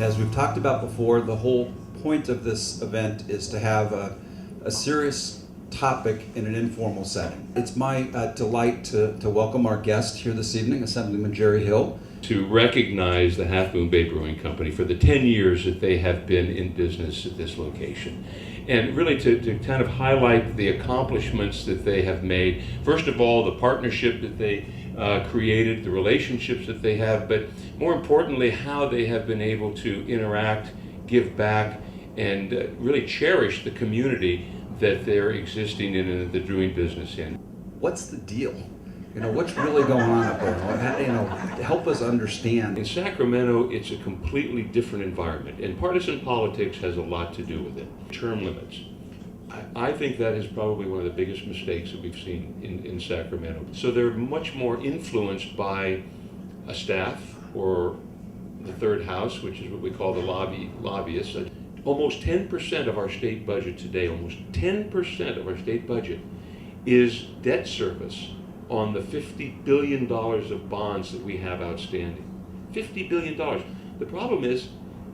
As we've talked about before, the whole point of this event is to have a serious topic in an informal setting. It's my delight to welcome our guest here this evening, Assemblyman Jerry Hill. To recognize the Half Moon Bay Brewing Company for the 10 years that they have been in business at this location. And really to kind of highlight the accomplishments that they have made. First of all, the partnership that they created, the relationships that they have, but more importantly, how they have been able to interact, give back, and really cherish the community that they're existing in and that they're doing business in. What's the deal? What's really going on up there? Help us understand. In Sacramento, it's a completely different environment, and partisan politics has a lot to do with it. Term limits. I think that is probably one of the biggest mistakes that we've seen in Sacramento. So they're much more influenced by a staff or the third house, which is what we call the lobbyists. Almost 10% of our state budget today, almost 10% of our state budget is debt service on the $50 billion of bonds that we have outstanding. $50 billion. The problem is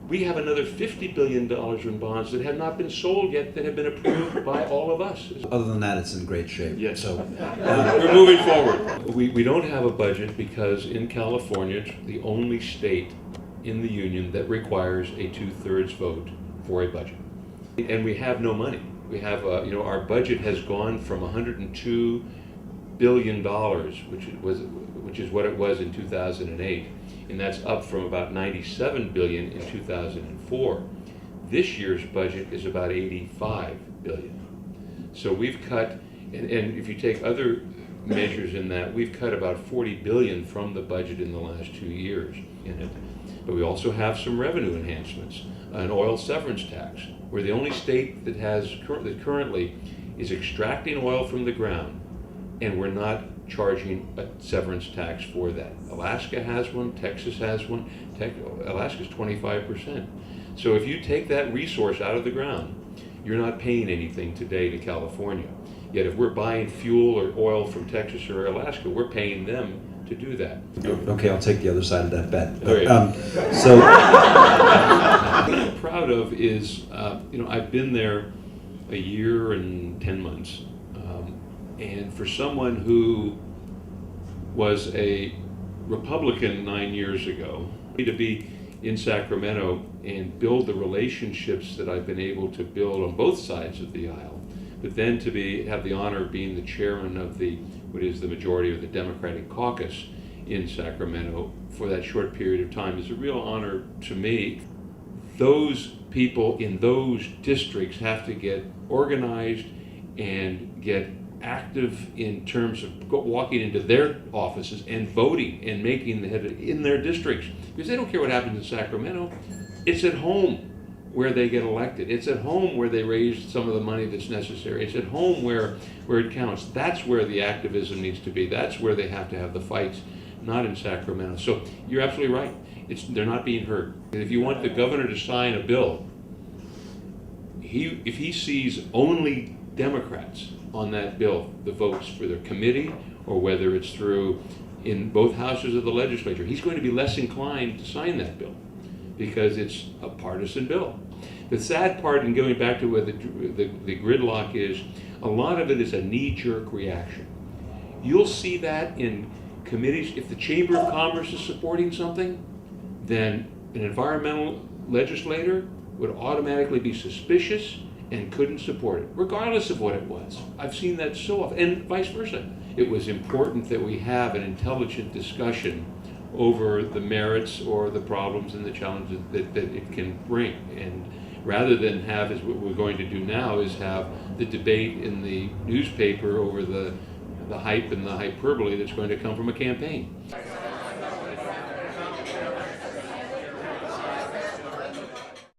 we have another $50 billion in bonds that have not been sold yet that have been approved by all of us. Other than that, it's in great shape. Yes. So we're moving forward. We don't have a budget because in California, it's the only state in the union that requires a 2/3 vote for a budget. And we have no money. We have, our budget has gone from $102 billion, which is what it was in 2008, and that's up from about $97 billion in 2004. This year's budget is about $85 billion. So we've cut, and if you take other measures in that, we've cut about $40 billion from the budget in the last 2 years in it. But we also have some revenue enhancements, an oil severance tax. We're the only state that currently is extracting oil from the ground, and we're not charging a severance tax for that. Alaska has one, Texas has one. Alaska's 25%. So if you take that resource out of the ground, you're not paying anything today to California. Yet if we're buying fuel or oil from Texas or Alaska, we're paying them to do that. Okay, I'll take the other side of that bet. What I'm proud of is, I've been there a year and 10 months. And for someone who was a Republican 9 years ago, to be in Sacramento and build the relationships that I've been able to build on both sides of the aisle, but then to have the honor of being the chairman of what is the majority of the Democratic caucus in Sacramento for that short period of time is a real honor to me. Those people in those districts have to get organized and get active in terms of walking into their offices and voting and making the head in their districts, because they don't care what happens in Sacramento. It's at home where they get elected. It's at home where they raise some of the money that's necessary. It's at home where it counts. That's where the activism needs to be. That's where they have to have the fights, not in Sacramento. So you're absolutely right. They're not being heard. If you want the governor to sign a bill, if he sees only Democrats on that bill, the votes for their committee, or whether it's through in both houses of the legislature, he's going to be less inclined to sign that bill because it's a partisan bill. The sad part, in going back to where the gridlock is, a lot of it is a knee-jerk reaction. You'll see that in committees. If the Chamber of Commerce is supporting something, then an environmental legislator would automatically be suspicious and couldn't support it, regardless of what it was. I've seen that so often, and vice versa. It was important that we have an intelligent discussion over the merits or the problems and the challenges that it can bring. And rather than have, as what we're going to do now, is have the debate in the newspaper over the hype and the hyperbole that's going to come from a campaign.